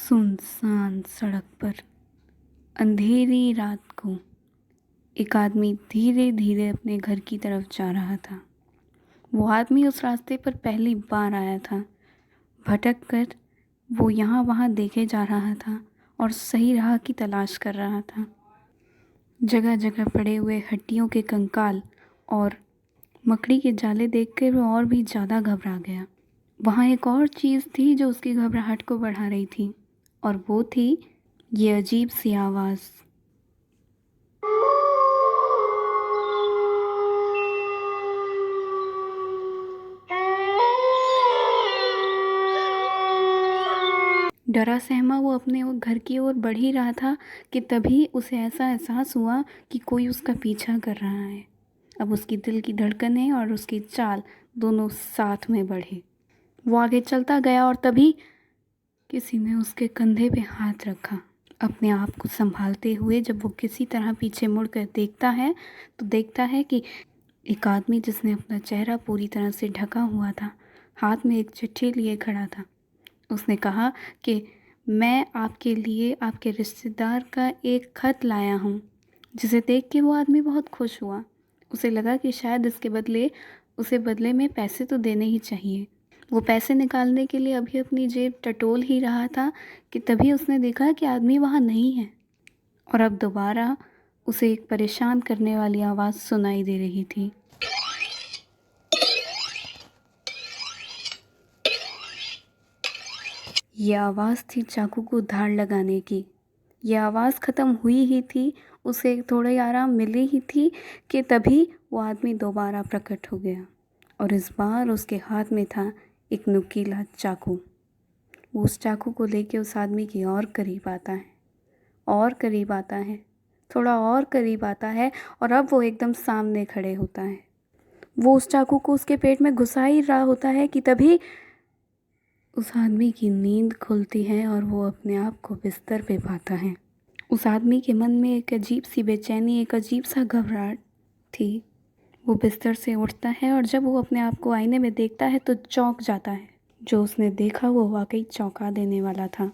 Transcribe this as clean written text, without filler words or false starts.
सुनसान सड़क पर अंधेरी रात को एक आदमी धीरे धीरे अपने घर की तरफ जा रहा था। वो आदमी उस रास्ते पर पहली बार आया था। भटक कर वो यहाँ वहाँ देखे जा रहा था और सही राह की तलाश कर रहा था। जगह जगह पड़े हुए हड्डियों के कंकाल और मकड़ी के जाले देखकर वो और भी ज़्यादा घबरा गया। वहाँ एक और चीज़ थी जो उसकी घबराहट को बढ़ा रही थी, और वो थी ये अजीब सी आवाज़। डरा सहमा वो अपने घर की ओर बढ़ ही रहा था कि तभी उसे ऐसा एहसास हुआ कि कोई उसका पीछा कर रहा है। अब उसकी दिल की धड़कनें और उसकी चाल दोनों साथ में बढ़े। वो आगे चलता गया और तभी किसी ने उसके कंधे पे हाथ रखा। अपने आप को संभालते हुए जब वो किसी तरह पीछे मुड़कर देखता है तो देखता है कि एक आदमी जिसने अपना चेहरा पूरी तरह से ढका हुआ था, हाथ में एक चिट्ठी लिए खड़ा था। उसने कहा कि मैं आपके लिए आपके रिश्तेदार का एक ख़त लाया हूँ। जिसे देख के वो आदमी बहुत खुश हुआ। उसे लगा कि शायद उसे बदले में पैसे तो देने ही चाहिए। वो पैसे निकालने के लिए अभी अपनी जेब टटोल ही रहा था कि तभी उसने देखा कि आदमी वहाँ नहीं है। और अब दोबारा उसे एक परेशान करने वाली आवाज़ सुनाई दे रही थी। यह आवाज़ थी चाकू को धार लगाने की। यह आवाज़ ख़त्म हुई ही थी, उसे थोड़ी आराम मिली ही थी कि तभी वो आदमी दोबारा प्रकट हो गया, और इस बार उसके हाथ में था एक नुकीला चाकू। वो उस चाकू को लेके उस आदमी की और करीब आता है, और करीब आता है, थोड़ा और करीब आता है, और अब वो एकदम सामने खड़े होता है। वो उस चाकू को उसके पेट में घुसा ही रहा होता है कि तभी उस आदमी की नींद खुलती है और वो अपने आप को बिस्तर पे पाता है। उस आदमी के मन में एक अजीब सी बेचैनी, एक अजीब सा घबराहट थी। वो बिस्तर से उठता है और जब वो अपने आप को आईने में देखता है तो चौंक जाता है। जो उसने देखा वो वाकई चौंका देने वाला था।